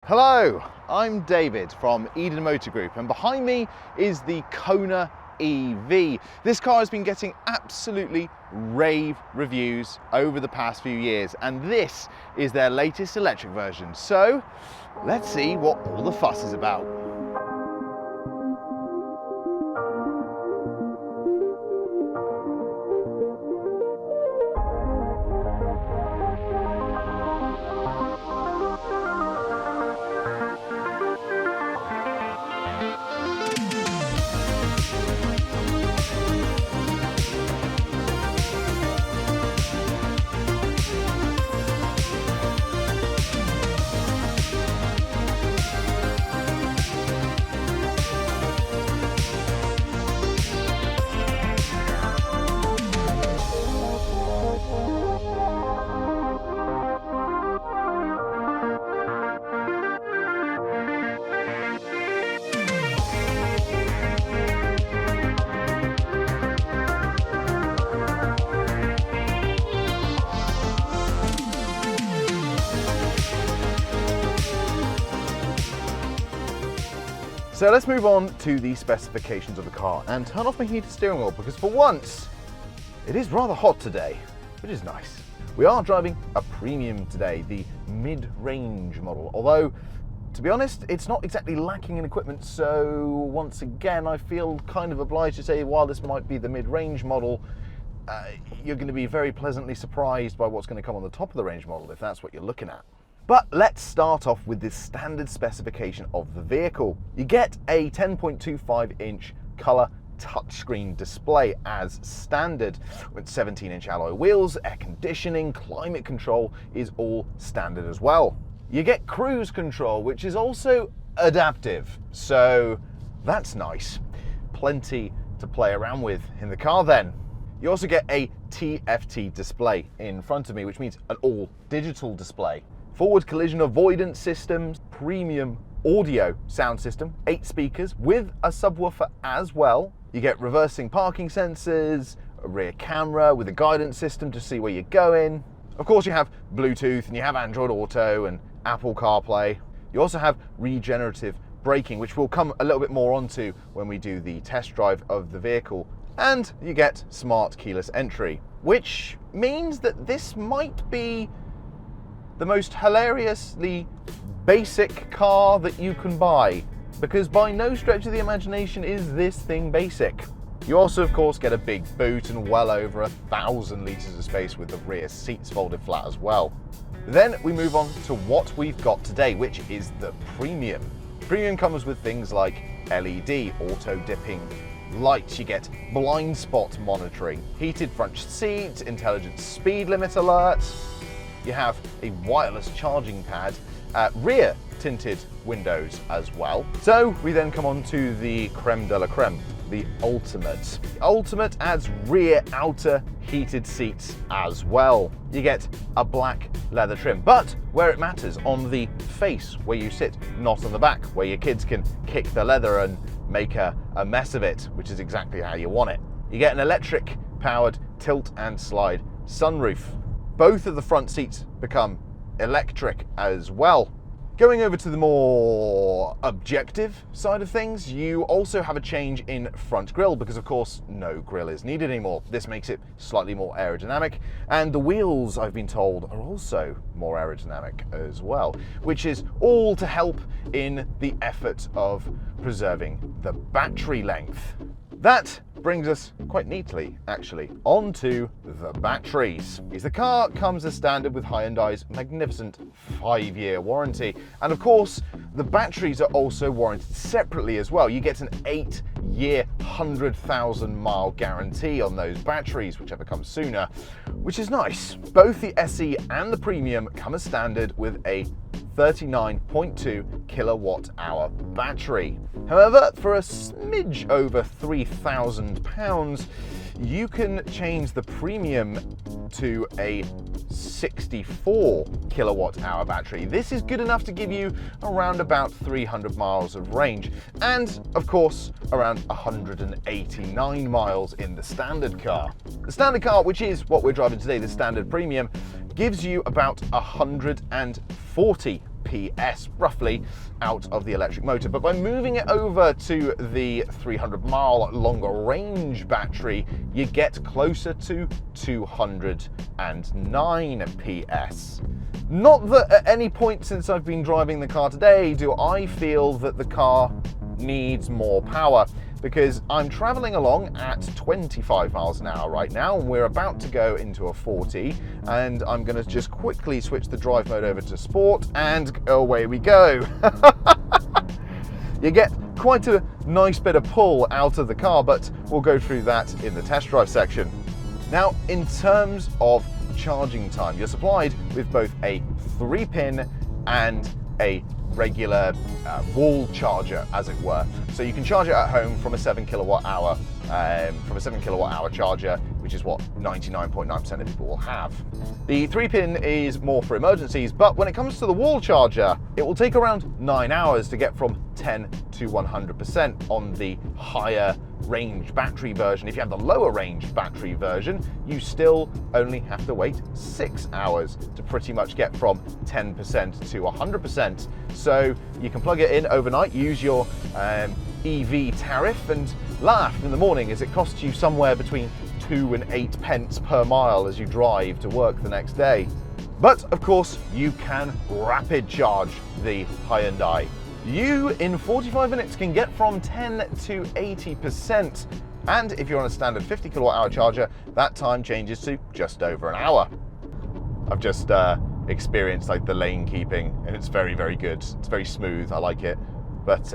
Hello, I'm David from Eden Motor Group, and behind me is the Kona EV. This car has been getting absolutely rave reviews over the past few years, and this is their latest electric version. So let's see what all the fuss is about. So let's move on to the specifications of the car and turn off my heated steering wheel, because for once it is rather hot today, which is nice. We are driving a premium today, the mid-range model, although to be honest it's not exactly lacking in equipment, so once again I feel kind of obliged to say while this might be the mid-range model, you're going to be very pleasantly surprised by what's going to come on the top of the range model if that's what you're looking at. But let's start off with the standard specification of the vehicle. You get a 10.25-inch colour touchscreen display as standard, with 17-inch alloy wheels, air conditioning, climate control is all standard as well. You get cruise control, which is also adaptive, so that's nice. Plenty to play around with in the car then. You also get a TFT display in front of me, which means an all-digital display. Forward collision avoidance systems, premium audio sound system, 8 speakers with a subwoofer as well. You get reversing parking sensors, a rear camera with a guidance system to see where you're going. Of course you have Bluetooth and you have Android Auto and Apple CarPlay. You also have regenerative braking, which we'll come a little bit more onto when we do the test drive of the vehicle. And you get smart keyless entry, which means that this might be the most hilariously basic car that you can buy, because by no stretch of the imagination is this thing basic. You also of course get a big boot and well over 1,000 litres of space with the rear seats folded flat as well. Then we move on to what we've got today, which is the premium. Premium comes with things like LED, auto dipping lights, you get blind spot monitoring, heated front seats, intelligent speed limit alerts. You have a wireless charging pad, rear tinted windows as well. So we then come on to the creme de la creme, the Ultimate. The Ultimate adds rear outer heated seats as well. You get a black leather trim, but where it matters, on the face where you sit, not on the back where your kids can kick the leather and make a mess of it, which is exactly how you want it. You get an electric powered tilt and slide sunroof. Both of the front seats become electric as well. Going over to the more objective side of things, you also have a change in front grille, because of course no grille is needed anymore. This makes it slightly more aerodynamic, and the wheels, I've been told, are also more aerodynamic as well, which is all to help in the effort of preserving the battery length. That brings us quite neatly, actually, onto the batteries. The car comes as standard with Hyundai's magnificent 5-year warranty. And of course, the batteries are also warranted separately as well. You get an 8-year, 100,000-mile guarantee on those batteries, whichever comes sooner, which is nice. Both the SE and the Premium come as standard with a 39.2 kilowatt hour battery. However, for a smidge over £3,000, you can change the Premium to a 64 kilowatt hour battery. This is good enough to give you around about 300 miles of range, and of course around 189 miles in the standard car. The standard car, which is what we're driving today, the standard Premium, gives you about 140 PS roughly out of the electric motor. But by moving it over to the 300-mile longer range battery, you get closer to 209 PS. Not that at any point since I've been driving the car today do I feel that the car needs more power, because I'm traveling along at 25 miles an hour right now, and we're about to go into a 40, and I'm going to just quickly switch the drive mode over to sport, and away we go. You get quite a nice bit of pull out of the car, but we'll go through that in the test drive section. Now, in terms of charging time, you're supplied with both a 3-pin and a regular wall charger, as it were. So you can charge it at home from a 7 kilowatt hour charger, which is what 99.9% of people will have. The 3-pin is more for emergencies, but when it comes to the wall charger, it will take around 9 hours to get from 10 to 100% on the higher range battery version. If you have the lower range battery version, you still only have to wait 6 hours to pretty much get from 10% to 100%. So you can plug it in overnight, use your EV tariff, and laugh in the morning as it costs you somewhere between 2 and 8 pence per mile as you drive to work the next day. But of course, you can rapid charge the Hyundai. You, in 45 minutes, can get from 10 to 80%. And if you're on a standard 50 kilowatt hour charger, that time changes to just over an hour. I've just experienced like the lane keeping, and it's very, very good. It's very smooth, I like it. But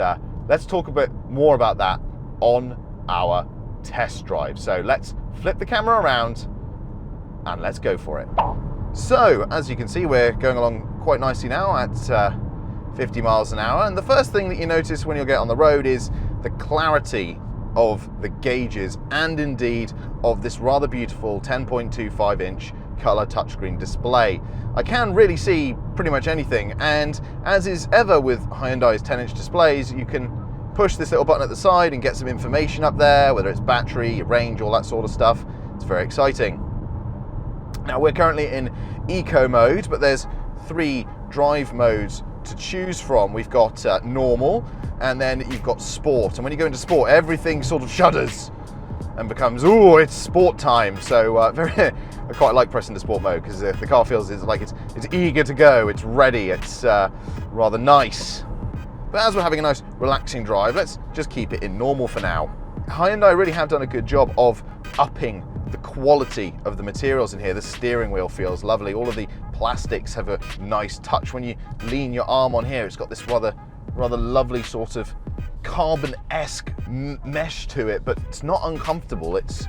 let's talk a bit more about that on our test drive. So let's flip the camera around and let's go for it. So as you can see, we're going along quite nicely now at 50 miles an hour. And the first thing that you notice when you get on the road is the clarity of the gauges, and indeed of this rather beautiful 10.25 inch color touchscreen display. I can really see pretty much anything, and as is ever with Hyundai's 10-inch displays, you can push this little button at the side and get some information up there, whether it's battery, range, all that sort of stuff. It's very exciting. Now we're currently in eco mode, but there's 3 drive modes to choose from. We've got normal, and then you've got sport. And when you go into sport, everything sort of shudders and becomes, ooh, it's sport time. So I quite like pressing the sport mode, because the car feels it's eager to go, it's ready, it's rather nice. But as we're having a nice relaxing drive, let's just keep it in normal for now. Hyundai really have done a good job of upping the quality of the materials in here. The steering wheel feels lovely. All of the plastics have a nice touch. When you lean your arm on here, it's got this rather lovely sort of carbon-esque mesh to it, but it's not uncomfortable. It's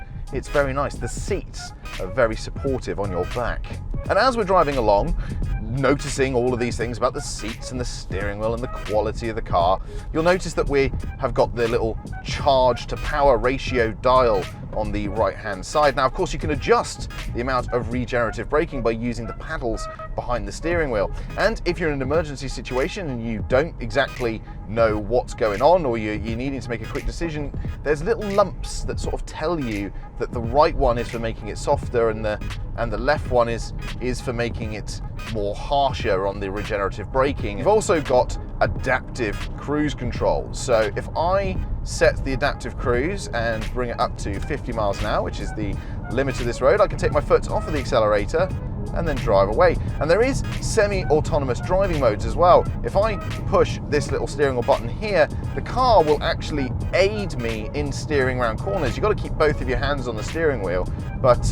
very nice. The seats are very supportive on your back. And as we're driving along, noticing all of these things about the seats and the steering wheel and the quality of the car, you'll notice that we have got the little charge to power ratio dial on the right hand side. Now of course you can adjust the amount of regenerative braking by using the paddles behind the steering wheel. And if you're in an emergency situation and you don't exactly know what's going on, or you're needing to make a quick decision, there's little lumps that sort of tell you that the right one is for making it softer and the left one is for making it more harsher on the regenerative braking. You've also got adaptive cruise control. So if I set the adaptive cruise and bring it up to 50 miles an hour, which is the limit of this road, I can take my foot off of the accelerator and then drive away. And there is semi-autonomous driving modes as well. If I push this little steering wheel button here, the car will actually aid me in steering around corners. You've got to keep both of your hands on the steering wheel, but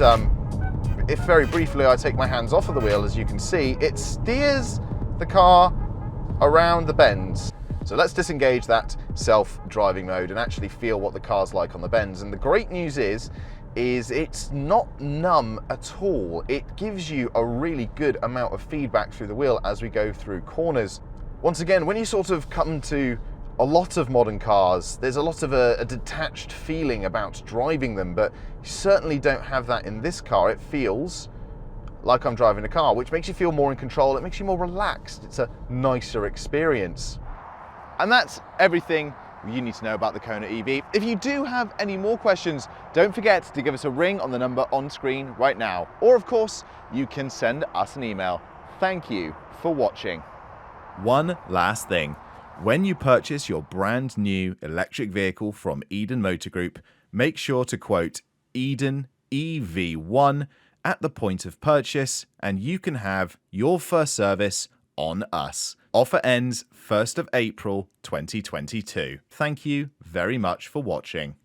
if very briefly I take my hands off of the wheel, as you can see, it steers the car around the bends. So let's disengage that self-driving mode and actually feel what the car's like on the bends. And the great news is it's not numb at all. It gives you a really good amount of feedback through the wheel as we go through corners. Once again, when you sort of come to a lot of modern cars, there's a lot of a detached feeling about driving them, but you certainly don't have that in this car. It feels like I'm driving a car, which makes you feel more in control. It makes you more relaxed. It's a nicer experience. And that's everything you need to know about the Kona EV. If you do have any more questions, don't forget to give us a ring on the number on screen right now. Or of course, you can send us an email. Thank you for watching. One last thing. When you purchase your brand new electric vehicle from Eden Motor Group, make sure to quote Eden EV1 at the point of purchase, and you can have your first service on us. Offer ends 1st of April 2022. Thank you very much for watching.